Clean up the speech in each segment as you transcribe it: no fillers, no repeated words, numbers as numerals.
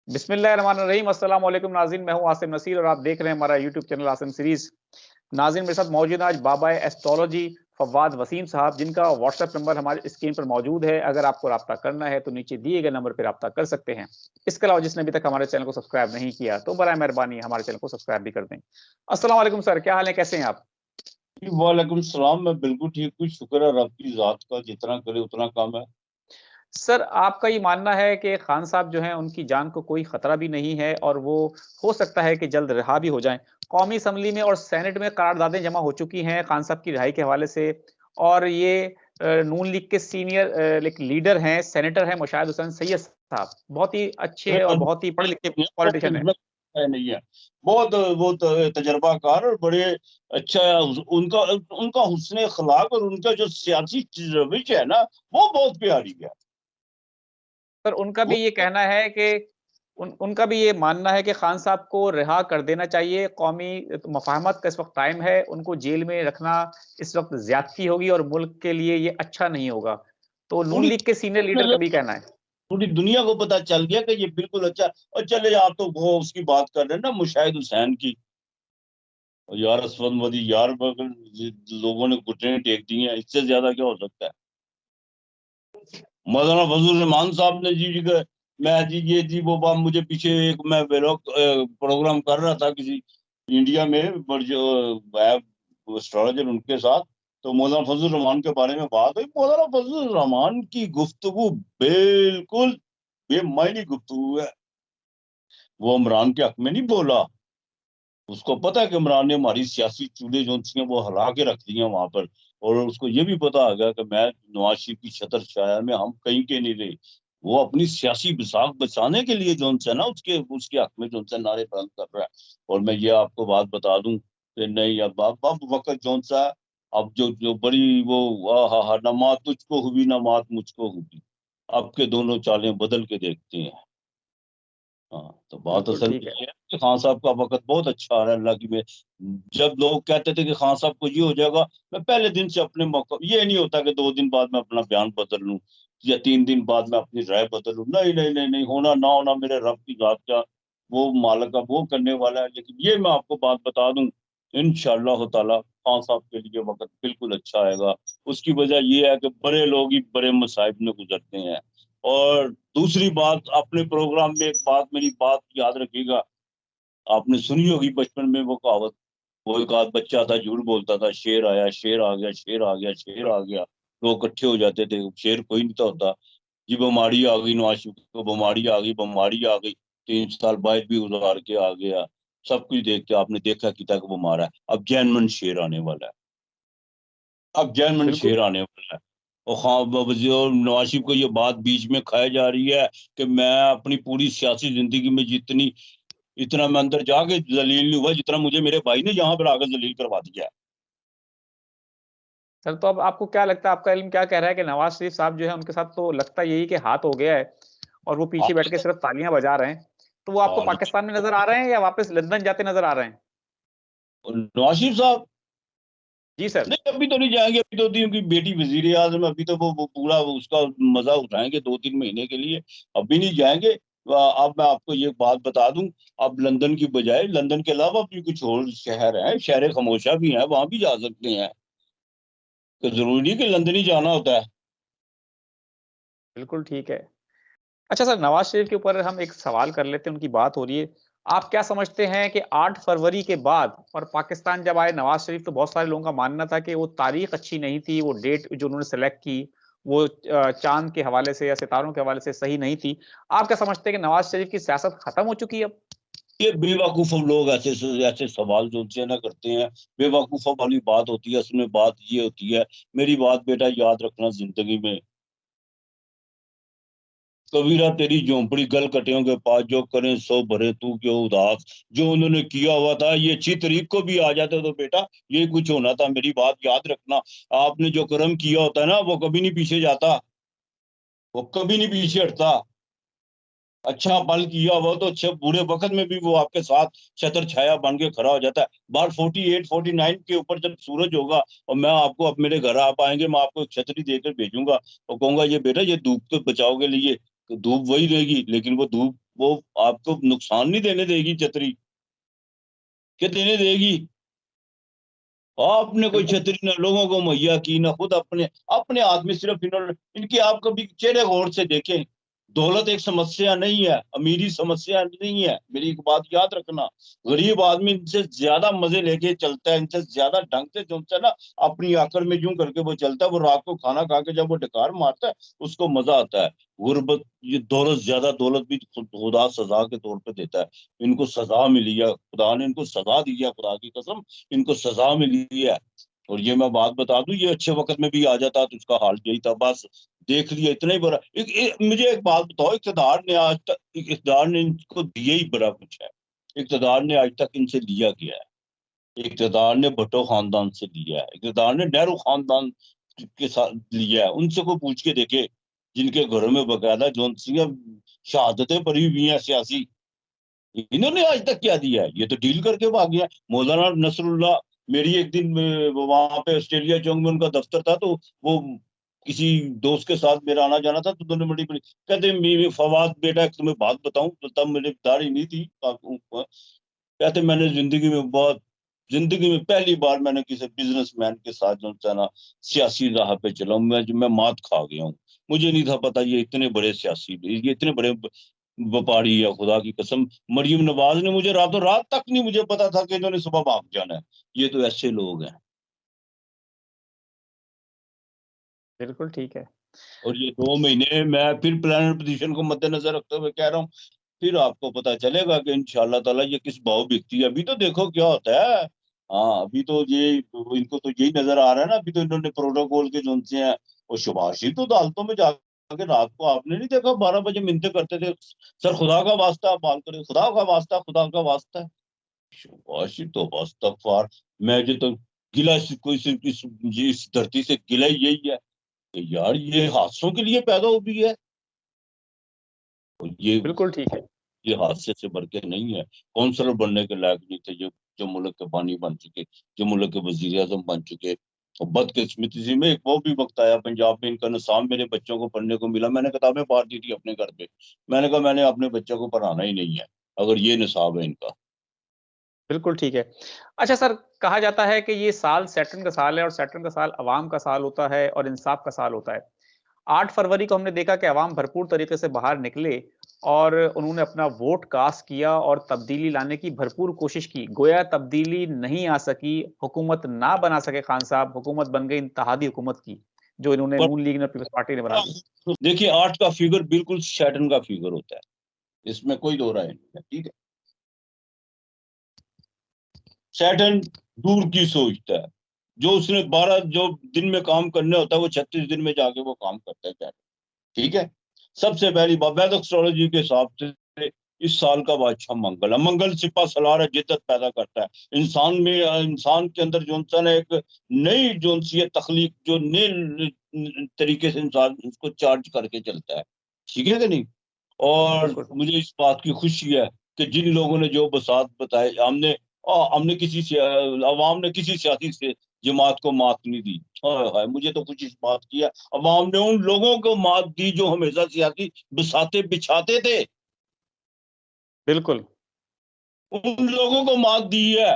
बिस्मिल्लाहिर्रहमानिर्रहीम। अस्सलाम वालेकुम नाज़रीन, मैं हूं आसिम नसीर और आप देख रहे हैं हमारा यूट्यूब चैनल आसिम सीरीज। नाज़रीन, मेरे साथ मौजूद है आज बाबा एस्ट्रोलॉजी फवाद वसीम साहब, जिनका व्हाट्सएप नंबर हमारे स्क्रीन पर मौजूद है। अगर आपको रब्ता करना है तो नीचे दिए गए नंबर पर रब्ता कर सकते हैं। इसके अलावा जिसने अभी तक हमारे चैनल को सब्सक्राइब नहीं किया तो बराए मेहरबानी हमारे चैनल को सब्सक्राइब भी कर दें। अस्सलाम वालेकुम सर, क्या हाल है, कैसे हैं आप? वालेकुम सलाम। मैं बिल्कुल ठीक हूँ, शुक्र है रब की जात का, जितना करे उतना कम है। सर, आपका ये मानना है कि खान साहब जो हैं उनकी जान को कोई खतरा भी नहीं है और वो हो सकता है कि जल्द रिहा भी हो जाएं। कौमी असम्बली में और सेनेट में करारदादें जमा हो चुकी हैं खान साहब की रिहाई के हवाले से। और ये नून लीग के सीनियर लीडर हैं, सेनेटर हैं मुशाहिद हुसैन सैयद साहब, बहुत ही अच्छे और बहुत ही पढ़े लिखे पॉलिटिशियन हैं। नहीं है, बहुत वो तजर्बाकार और बड़े अच्छा है। उनका उनका हुस्न अखलाक और उनका जो सियासी रविश है ना, वो बहुत प्यारी है। सर, उनका भी वो ये कहना है कि उनका भी ये मानना है कि खान साहब को रिहा कर देना चाहिए। कौमी मफाहमत का इस वक्त टाइम है, उनको जेल में रखना इस वक्त ज्यादती होगी और मुल्क के लिए ये अच्छा नहीं होगा। तो नून पूरी लीग के सीनियर लीडर का भी कहना है। पूरी दुनिया को पता चल गया कि ये बिल्कुल अच्छा। और चले, आप तो वो उसकी बात कर रहे हैं ना, मुशाहिद हुसैन की। और यार असफल मदी यार, मगर लोगों ने घुटने टेक दिए हैं, इससे ज्यादा क्या हो सकता है। मौलाना फजल रहमान साहब ने जी का, मैं जी ये जी वो बात मुझे पीछे एक मैं व्लॉग प्रोग्राम कर रहा था किसी इंडिया में, पर जो एस्ट्रोलॉजर उनके साथ, तो मौलाना फजल रहमान के बारे में बात हुई। मौलाना फजल रहमान की गुफ्तगू बिल्कुल बेमायनी गुफ्तगू है। वो इमरान के हक में नहीं बोला। उसको पता है कि इमरान ने हमारी सियासी चूल्हे जो थी वो हला के रख दी हैं वहां पर। और उसको ये भी पता आ गया कि मैं नवाज शरीफ की छतर छाया में हम कहीं के नहीं रहे। वो अपनी सियासी बिसाख बचाने के लिए जो है ना, उसके उसके हक में जो है नारे बुलंद कर रहा है। और मैं ये आपको बात बता दूं कि नहीं, अब वक्त जो सा, अब जो जो बड़ी वो आहा न मात तुझको हुई न मात मुझको हुई। अब के दोनों चालें बदल के देखते हैं। हाँ, तो बात बिल्कुल असल ठीक में है। ये है कि खान साहब का वक्त बहुत अच्छा आ रहा है अल्लाह की में। जब लोग कहते थे कि खान साहब को ये हो जाएगा, मैं पहले दिन से अपने मौका, ये नहीं होता कि 2 दिन बाद मैं अपना बयान बदल लूं या 3 दिन बाद मैं अपनी राय बदल लूं। नहीं नहीं नहीं नहीं, होना ना होना मेरे रब की जात का, वो मालिक का वो करने वाला है। लेकिन ये मैं आपको बात बता दूं, इंशाअल्लाह ताला खान साहब के लिए वक्त बिल्कुल अच्छा आएगा। उसकी वजह ये है कि बड़े लोग ही बड़े मसाइब में गुजरते हैं। और दूसरी बात, अपने प्रोग्राम में एक बात, मेरी बात याद रखिएगा। आपने सुनी होगी बचपन में वो कहावत, वो एक आध बच्चा था, झूठ बोलता था, शेर आया, शेर आ गया, शेर आ गया, शेर आ गया। लोग इकट्ठे हो जाते थे, शेर कोई नहीं था होता। जी बीमारी आ गई, नवाज शरीफ को बीमारी आ गई, बीमारी आ गई, 3 साल बाद भी उतार के आ गया। सब कुछ देख के आपने देखा कि तक वो मारा है। अब जैनमन शेर आने वाला है। अब जैनमन बिल्कुल। शेर आने वाला है। और और नवाज शरीफ को ये बात बीच में खाई जा रही है कि मैं अपनी पूरी सियासी जिंदगी में जितनी, इतना मैं अंदर जाके जलील नहीं हुआ जितना मुझे मेरे भाई ने यहाँ पर आकर जलील करवा दिया है। सर, तो अब आपको क्या लगता है, आपका इल्म क्या कह रहा है कि नवाज शरीफ साहब जो है उनके साथ तो लगता यही कि हाथ हो गया है और वो पीछे बैठ के आज सिर्फ तालियां बजा रहे हैं। तो वो आपको पाकिस्तान में नजर आ रहे हैं या वापस लंदन जाते नजर आ रहे हैं? नवाज शरीफ साहब जी सर। नहीं, अभी तो नहीं जाएंगे। अभी तो उनकी बेटी वजीर आजम, अभी तो वो पूरा उसका मजा उठाएंगे 2-3 महीने के लिए। अभी नहीं जाएंगे। अब मैं आपको ये बात बता दूं, अब लंदन की बजाय, लंदन के अलावा भी कुछ और शहर हैं, शहर खामोशा भी हैं, वहां भी जा सकते हैं। तो जरूरी नहीं कि लंदन ही जाना होता है। बिल्कुल ठीक है। अच्छा सर, नवाज शरीफ के ऊपर हम एक सवाल कर लेते हैं, उनकी बात हो रही है। आप क्या समझते हैं कि 8 फरवरी के बाद और पाकिस्तान जब आए नवाज शरीफ, तो बहुत सारे लोगों का मानना था कि वो तारीख अच्छी नहीं थी, वो डेट जो उन्होंने सेलेक्ट की वो चांद के हवाले से या सितारों के हवाले से सही नहीं थी। आप क्या समझते हैं कि नवाज शरीफ की सियासत खत्म हो चुकी है अब? ये बेवकूफ लोग ऐसे ऐसे सवाल जो उनसे ना करते हैं, बेवकूफों वाली बात होती है। उसमें बात ये होती है, मेरी बात बेटा याद रखना जिंदगी में, कबीरा तेरी झोंपड़ी गल कटियों के पास, जो करें सो भरे तू क्यों उदास। जो उन्होंने किया हुआ था ये 6 तारीख को भी आ जाते तो बेटा ये कुछ होना था। मेरी बात याद रखना। आपने जो कर्म किया होता है ना, वो कभी नहीं पीछे जाता, वो कभी नहीं पीछे हटता। अच्छा पल किया हुआ तो अच्छे बुरे वक्त में भी वो आपके साथ छतर छाया बन के खड़ा हो जाता है। बार 48-49 के ऊपर जब सूरज होगा और मैं आपको, अब मेरे घर आप आएंगे, मैं आपको एक छतरी देकर भेजूंगा और कहूंगा ये बेटा ये धूप तो बचाओगे लिए, तो धूप वही रहेगी, लेकिन वो धूप वो आपको नुकसान नहीं देने देगी छतरी, क्या देने देगी? आपने कोई बिल्कुल छतरी ना लोगों को मुहैया की, ना खुद अपने अपने आदमी, सिर्फ इन्होंने इनकी, आप कभी चेहरे गौर से देखें। दौलत एक समस्या नहीं है, अमीरी समस्या नहीं है, मेरी एक बात याद रखना। गरीब आदमी इनसे ज्यादा मजे लेके चलता है, इनसे ज्यादा ढंग से चलता है ना, अपनी आकड़ में यूं करके वो चलता है। वो रात को खाना खा के जब वो डकार मारता है, उसको मजा आता है। गुर्बत, ये दौलत, ज्यादा दौलत भी खुदा सजा के तौर पे देता है। इनको सजा मिली है, खुदा ने इनको सजा दी है, खुदा की कसम इनको सजा मिली है। और ये मैं बात बता दूं, ये अच्छे वक्त में भी आ जाता तो उसका हाल यही था। बस देख लिया, इतना ही बड़ा। मुझे एक बात बताओ, इक़्तिदार ने आज तक, इक़्तिदार ने इनको दिया ही बड़ा कुछ है। इक़्तिदार ने आज तक इनसे लिया गया है। इक़्तिदार ने भुट्टो खानदान से लिया है, इक़्तिदार ने नेहरू खानदान के साथ लिया है। उनसे कोई पूछ के देखे, जिनके घरों में बकायदा जौन सी शहादतें पड़ी हुई हैं सियासी, इन्होंने आज तक क्या दिया है? ये तो डील करके भाग गया। मौलाना नसरुल्लाह, मेरी एक दिन वहां पे ऑस्ट्रेलिया चौक में उनका दफ्तर था, तो वो किसी दोस्त के साथ मेरा आना जाना था, तो दोनों बड़ी बड़ी कहते, फवाद बेटा एक तुम्हें बात बताऊं, तो तब मेरी दाढ़ी नहीं थी। कहते मैंने जिंदगी में पहली बार मैंने किसी बिजनेसमैन के साथ जो है ना सियासी राह पे चला हूं। मैं मात खा गया हूँ। मुझे नहीं था पता ये इतने बड़े सियासी, ये इतने बड़े व्यापारी है, खुदा की कसम। मरियम नवाज ने मुझे रातों रात तक नहीं मुझे पता था कि इन्होंने सुबह भाग जाना है। ये तो ऐसे लोग हैं। बिल्कुल ठीक है। और ये 2 महीने मैं फिर प्लानर पोजीशन को मद्देनजर रखते हुए कह रहा हूँ, फिर आपको पता चलेगा कि इंशाल्लाह ताला ये किस भाव बिकती है। अभी तो देखो क्या होता है। हाँ, अभी तो ये, इनको तो यही नजर आ रहा है ना। अभी तो इन्होंने प्रोटोकॉल के जो से हैं, वो शुभाशी तो अदालतों में जाके रात को आपने नहीं देखा 12 बजे मिन्नतें करते थे, सर खुदा का वास्ता आप बाल करें, खुदा का वास्ता, खुदा का वास्ता है। शुभाशी तो अस्तगफार। मैं जो तो गिला कोई इस धरती से गिला ही यही है कि यार ये हादसों के लिए पैदा हुई है। और बिल्कुल ठीक है। ये हादसे से बढ़ के नहीं है। काउंसलर बनने के लायक नहीं थे जो मुल्क के बानी बन चुके, जो मुल्क के वजीर आजम बन चुके। और बदकिस्मती से में एक वो भी वक्त आया पंजाब में, इनका निसाब मेरे बच्चों को पढ़ने को मिला। मैंने किताबें फाड़ दी थी अपने घर पे। मैंने कहा मैंने अपने बच्चों को पढ़ाना ही नहीं है अगर ये निसाब है इनका। बिल्कुल ठीक है। अच्छा सर, कहा जाता है कि ये साल सैटर्न का साल है और सैटर्न का साल अवाम का साल होता है और इंसाफ का साल होता है। 8 फरवरी को हमने देखा कि अवाम भरपूर तरीके से बाहर निकले और उन्होंने अपना वोट कास्ट किया और तब्दीली लाने की भरपूर कोशिश की। गोया तब्दीली नहीं आ सकी, हुकूमत ना बना सके खान साहब, हुकूमत बन गई इत्तेहादी हुकूमत की, जो इन्होंने पर नून लीग ने पीपल्स पार्टी ने बना दी। देखिए, 8 का फिगर बिल्कुल सैटर्न का फिगर होता है, इसमें कोई दो राय नहीं है, ठीक है। सैटर्न दूर की सोचता है। जो उसने 12 जो दिन में काम करने होता है, वो 36 दिन में जाके वो काम करता है सैटर्न, ठीक है। सबसे पहली बात, वैदिक एस्ट्रोलॉजी के हिसाब से इस साल का बादशाह मंगल है। मंगल सिपा सलार है, जिद्दत पैदा करता है इंसान में। इंसान के अंदर जो सा एक नई जो सी है तखलीक, जो नए तरीके से इंसान उसको चार्ज करके चलता है, ठीक है कि नहीं। और बिल्कुल। मुझे इस बात की खुशी है कि जिन लोगों ने जो बसात बताए, हमने किसी से, अवाम ने किसी सियासी से जमात को मात नहीं दी। हाय हाय, मुझे तो कुछ इस बात की है, अवाम ने उन लोगों को मात दी जो हमेशा सियासी बसाते बिछाते थे। बिल्कुल। उन लोगों को मात दी है।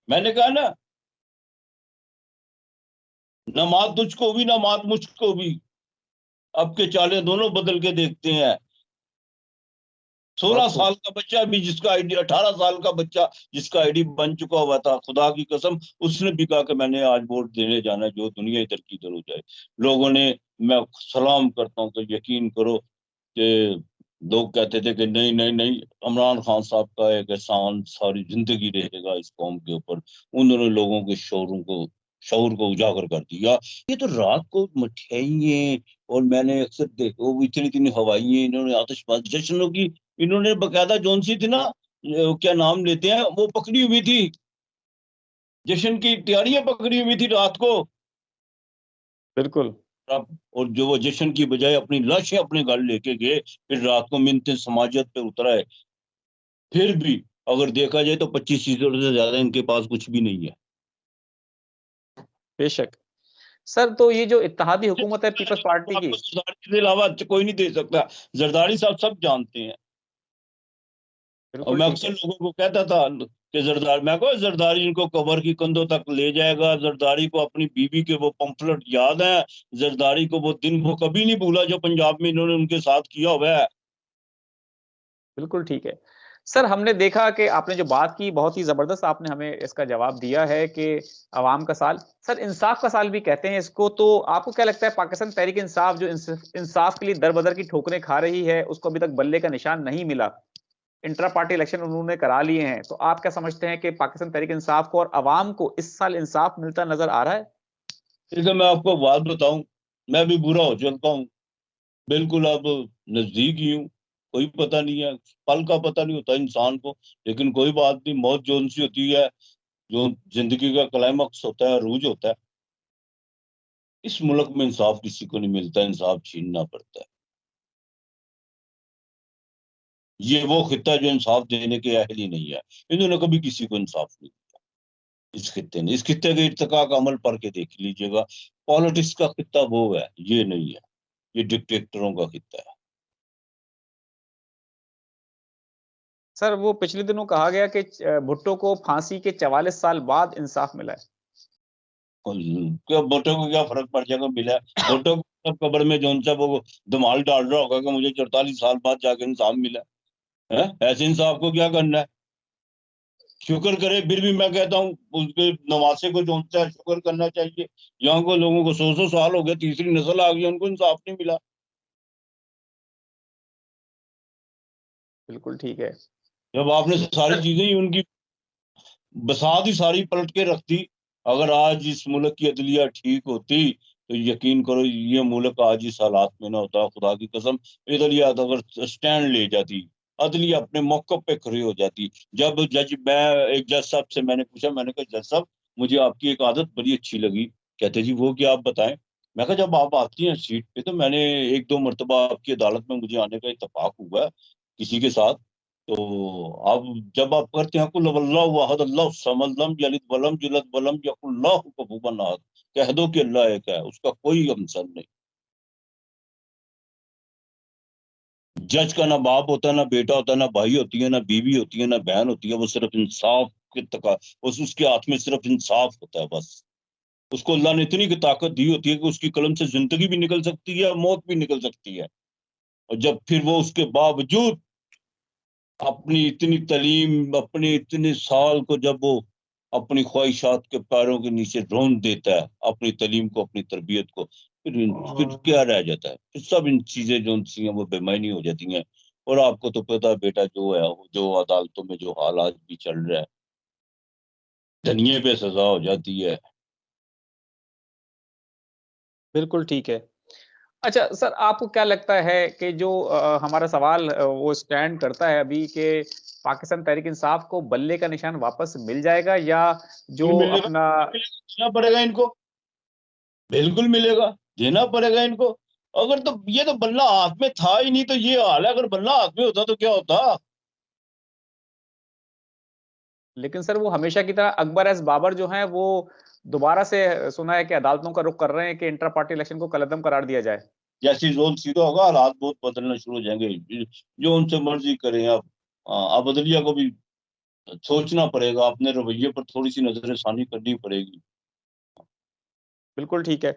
मैंने कहा ना, न मात तुझको भी न मात मुझको भी, अब के चाले दोनों बदल के देखते हैं। सोलह बहुत खूब। साल का बच्चा भी जिसका आईडी, 18 साल का बच्चा जिसका आईडी बन चुका हुआ था, खुदा की कसम उसने भी कहा कि मैंने आज वोट देने जाना है, जो दुनिया इधर की इधर हो जाए। लोगों ने, मैं सलाम करता हूँ कि यकीन करो कि लोग कहते थे कि नहीं नहीं नहीं, इमरान खान साहब का एक एहसान सारी जिंदगी रहेगा इस कौम के ऊपर। उन्होंने लोगों के शौर को उजागर कर दिया। ये तो रात को मठियाइयाँ, और मैंने अक्सर देखो वो इतनी इतनी हवाइयाँ, इन्होंने आतिशबाजी जश्नों की, इन्होंने बकायदा जोन सी थी ना, क्या नाम लेते हैं, वो पकड़ी हुई थी, जश्न की तैयारियां पकड़ी हुई थी रात को। बिल्कुल। और जो वो जश्न की बजाय अपनी लाशें अपने घर लेके गए, फिर रात को मिन्नतें समाजत पे उतर आए। फिर भी अगर देखा जाए तो 25% से ज्यादा इनके पास कुछ भी नहीं है। बेशक। सर, तो ये जो इत्तेहादी हुकूमत है पीपल्स पार्टी की, आपको जरदारी के अलावा कोई नहीं दे सकता। जरदारी साहब सब जानते हैं। और बिल्कुल मैं ठीक अक्सर है। लोगों को कहता था कि जरदारी, मैं को जरदारी इनको कबर की कंधों तक ले जाएगा। जरदारी को अपनी बीवी के वो पंफलेट याद है, जरदारी को वो दिन वो कभी नहीं भूला जो पंजाब में इन्होंने उनके साथ किया हुआ है। बिल्कुल ठीक है। सर, हमने देखा कि आपने जो बात की बहुत ही ज़बरदस्त आपने हमें इसका जवाब दिया है कि अवाम का साल, सर इंसाफ का साल भी कहते हैं इसको, तो आपको क्या लगता है पाकिस्तान तहरीक इंसाफ जो इंसाफ के लिए दर-बदर की ठोकरें खा रही है, उसको अभी तक बल्ले का निशान नहीं मिला। इंट्रा पार्टी इलेक्शन उन्होंने करा लिए हैं, तो आप क्या समझते हैं कि पाकिस्तान तहरीक इंसाफ को और अवाम को इस साल इंसाफ मिलता नज़र आ रहा है? ठीक है, मैं आपको बात बताऊं, मैं भी बुरा हो चुका हूँ बिल्कुल। अब नजदीक ही हूँ, कोई पता नहीं है, पल का पता नहीं होता इंसान को। लेकिन कोई बात नहीं, मौत जोन सी होती है, जो जिंदगी का क्लाइमैक्स होता है, अरूज होता है। इस मुल्क में इंसाफ किसी को नहीं मिलता, इंसाफ छीनना पड़ता है। ये वो खिता है जो इंसाफ देने के अहल ही नहीं है। इन्होंने कभी किसी को इंसाफ नहीं दिया इस खिते ने। इस खिते के इर्तिका का अमल पढ़ के देख लीजिएगा। पॉलिटिक्स का खिता वो है, ये नहीं है। ये डिक्टेटरों का खिता है। सर, वो पिछले दिनों कहा गया कि भुट्टो को फांसी के 44 साल बाद इंसाफ मिला है। और क्या भुट्टो को क्या फर्क पड़ जाएगा, मिला है। भुट्टो को सब कब्र में जोन सा वो धमाल डाल रहा होगा कि मुझे 44 साल बाद जाके इंसाफ मिला है। ऐसे इंसाफ को क्या करना है? शुक्र करे, फिर भी मैं कहता हूँ उसके नवासे को जो है शुक्र करना चाहिए। यहाँ को लोगों को 100 100 साल हो गए, तीसरी नस्ल आ गई, उनको इंसाफ नहीं मिला। बिल्कुल ठीक है। जब आपने सारी सर, चीजें ही उनकी बसात ही सारी पलट के रख दी। अगर आज इस मुल्क की अदलिया ठीक होती तो यकीन करो ये मुल्क आज इस हालात में ना होता, खुदा की कसम। अदलिया अगर स्टैंड ले जाती, अदलिया अपने मौके पे खड़ी हो जाती। जब मैं एक जज साहब से मैंने पूछा, मैंने कहा जज साहब मुझे आपकी एक आदत बड़ी अच्छी लगी। कहते जी वो क्या, आप बताएं। मैं कहा जब आप आती हैं सीट पे तो मैंने एक दो मरतबा आपकी अदालत में मुझे आने का इत्तेफाक हुआ है किसी के साथ। तो आप जब आप करते हैं कुल हुवल्लाहु अहद अल्लाहु समद लम यलिद वलम युलद वलम यकुल लहु कुफुवन अहद, कह दो कि अल्लाह एक है, उसका कोई हमसर नहीं। जज का ना बाप होता, ना बेटा होता, ना भाई होती है, ना बीवी होती है, ना बहन होती है। वो सिर्फ इंसाफ के तका बस उसके हाथ में सिर्फ इंसाफ होता है बस। उसको अल्लाह ने इतनी की ताकत दी होती है कि उसकी कलम से जिंदगी भी निकल सकती है, मौत भी निकल सकती है। और जब फिर वो उसके बावजूद अपनी इतनी तालीम, अपने इतने साल को जब वो अपनी ख्वाहिशात के पैरों के नीचे रोन देता है, अपनी तालीम को, अपनी तरबियत को, फिर क्या रह जाता है? फिर सब इन चीजें जो सी हैं वो बेमायनी हो जाती हैं। और आपको तो पता है बेटा, जो है जो अदालतों में जो हाल आज भी चल रहा है, धनिये पे सजा हो जाती है। बिल्कुल ठीक है। अच्छा सर, आपको क्या लगता है कि जो हमारा सवाल वो स्टैंड करता है अभी कि पाकिस्तान तहरीक इंसाफ को बल्ले का निशान वापस मिल जाएगा, या जो बिल्कुल मिलेगा, अपना देना पड़ेगा इनको, बिल्कुल मिलेगा, देना पड़ेगा इनको। अगर तो ये तो बल्ला हाथ में था ही नहीं तो ये हाल है। अगर बल्ला हाथ में होता तो क्या होता? लेकिन सर वो हमेशा की तरह अकबर एस बाबर जो हैं वो दोबारा से सुना है कि अदालतों का रुख कर रहे हैं कि इंटर पार्टी इलेक्शन को कलअदम करार दिया जाए। जैसे जोन सीधा होगा हालात बहुत बदलना शुरू हो जाएंगे। जो उनसे मर्जी करें अब। अब अदलिया को भी सोचना पड़ेगा, अपने रवैये पर थोड़ी सी नजरसानी करनी पड़ेगी। बिल्कुल ठीक है।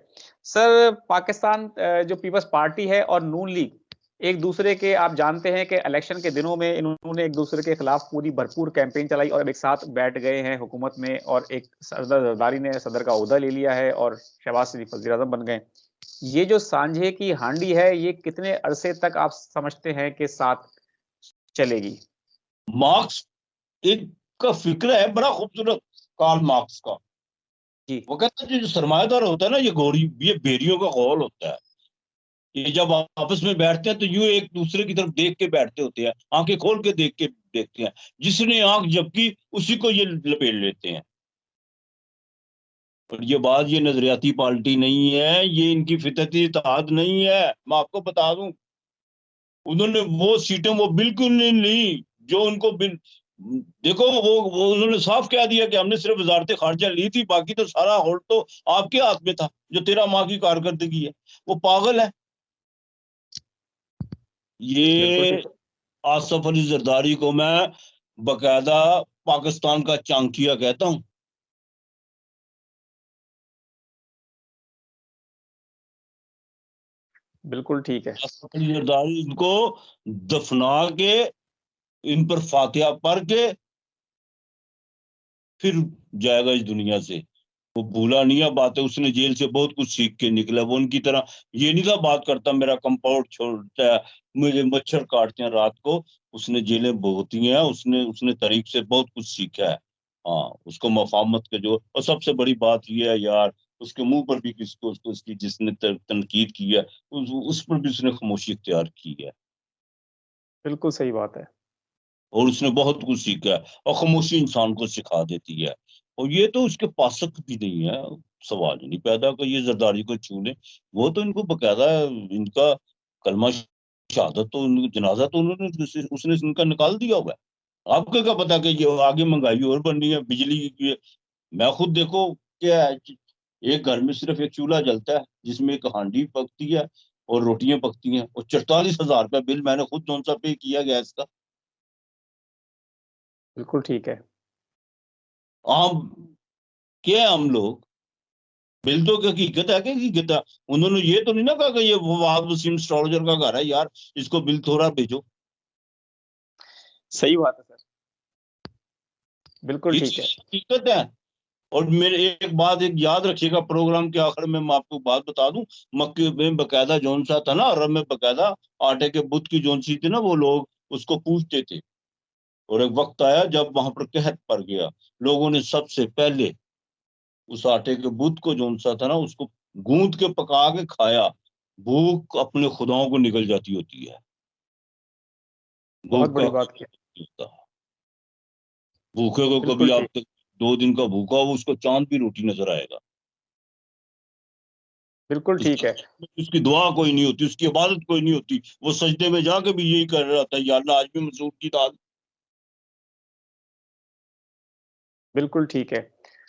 सर, पाकिस्तान जो पीपल्स पार्टी है और नून लीग एक दूसरे के, आप जानते हैं कि इलेक्शन के दिनों में इन्होंने एक दूसरे के खिलाफ पूरी भरपूर कैंपेन चलाई और अब एक साथ बैठ गए हैं हुकूमत में, और एक सरदार जरदारी ने सदर का ओहदा ले लिया है और शहबाज शरीफ वजीर आजम बन गए। ये जो सांझे की हांडी है, ये कितने अरसे तक आप समझते हैं कि साथ चलेगी? मार्क्स एक का फिक्र है बड़ा खूबसूरत, कार्ल मार्क्स का। जी। वो कहता है जो सरमायादार होता है ना, ये घोड़ी, ये बेरियों का घोल होता है। ये जब आपस में बैठते हैं तो यूं एक दूसरे की तरफ देख के बैठते होते हैं, आंखें खोल के देख के देखते हैं। जिसने आंख झपकी उसी को ये लपेट लेते हैं। और ये बात, ये नजरियाती पार्टी नहीं है, ये इनकी फितरती इत्तेहाद नहीं है। मैं आपको बता दूं, उन्होंने वो सीटें वो बिल्कुल नहीं ली जो उनको देखो वो उन्होंने साफ कह दिया कि हमने सिर्फ वजारत खारजा ली थी, बाकी तो सारा होल्ड तो आपके हाथ में था जो 13 माह की कारकर्दगी है। वो पागल है बिल्कुल ये। ठीक है। आसफ अली जरदारी को मैं बकायदा पाकिस्तान का चांकिया कहता हूँ। बिल्कुल ठीक है। आसफ अली जरदारी इनको दफना के, इन पर फातिहा पढ़ के फिर जाएगा इस दुनिया से। वो भूला नहीं है बातें, उसने जेल से बहुत कुछ सीख के निकला। वो उनकी तरह ये नहीं था बात करता मेरा कंपाउंड छोड़ता है, मुझे मच्छर काटते हैं रात को। उसने जेलें भुगती हैं, उसने उसने तरीक से बहुत कुछ सीखा है। हाँ, उसको मफामत के जो, और सबसे बड़ी बात ये है यार, उसके मुंह पर भी किसको उसको उसकी जिसने तनकीद की है उस पर भी उसने खामोशी इख्तियार की है। बिल्कुल सही बात है। और उसने बहुत कुछ सीखा है, और खामोशी इंसान को सिखा देती है। और ये तो उसके पासक भी नहीं है, सवाल ही नहीं पैदा कि ये जरदारी को छू ले। वो तो इनको बकायदा इनका कलमा शहादत तो जनाजा तो उन्होंने उसने इनका निकाल दिया हुआ है। आपको क्या पता कि ये आगे महंगाई और बढ़नी है, बिजली की। मैं खुद देखो क्या है, एक घर में सिर्फ एक चूल्हा जलता है जिसमें एक हांडी पकती है और रोटियां पकती हैं, और 44,000 रुपया बिल मैंने खुद कौन सा पे किया गैस का। बिल्कुल ठीक है। आम क्या है हम लोग, बिल तो क्या हकीकत है, क्या हकीकत है। उन्होंने ये तो नहीं ना कहा कि ये फवाद वसीम एस्ट्रोलॉजर का घर है यार, इसको बिल थोड़ा भेजो। सही बात है सर। बिल्कुल ये ठीक है। चीज हकीकत है। और मेरे एक बात एक याद रखिएगा, प्रोग्राम के आखिर में मैं आपको बात बता दूं, मक्के में बकायदा जौन सा था ना, अरब में बकायदा आटे के बुत की जौन सी थी ना, वो लोग उसको पूछते थे। और एक वक्त आया जब वहां पर कहत पड़ गया, लोगों ने सबसे पहले उस आटे के बुत को जौन सा था ना, उसको गूंद के पका के खाया। भूख अपने खुदाओं को निकल जाती होती है। बहुत भूख का बड़ी बात की। होता है। भूखे को कभी बिल्कुल आप ठीक। तक 2 दिन का भूखा हो, उसको चांद भी रोटी नजर आएगा। बिल्कुल ठीक है। उसकी दुआ कोई नहीं होती, उसकी इबादत कोई नहीं होती। वो सजदे में जाके भी यही कर रहा था, या अल्लाह आज भी मसूर की दाल। बिल्कुल ठीक है।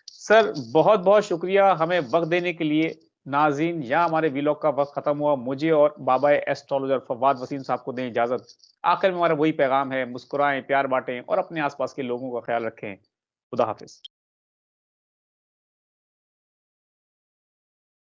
सर बहुत बहुत शुक्रिया हमें वक्त देने के लिए। नाज़रीन, यहाँ हमारे वीलॉग का वक्त खत्म हुआ। मुझे और बाबा एस्ट्रोलॉजर फवाद वसीम साहब को दें इजाजत। आखिर में हमारा वही पैगाम है, मुस्कुराएं, प्यार बांटें और अपने आसपास के लोगों का ख्याल रखें। खुदा हाफिज।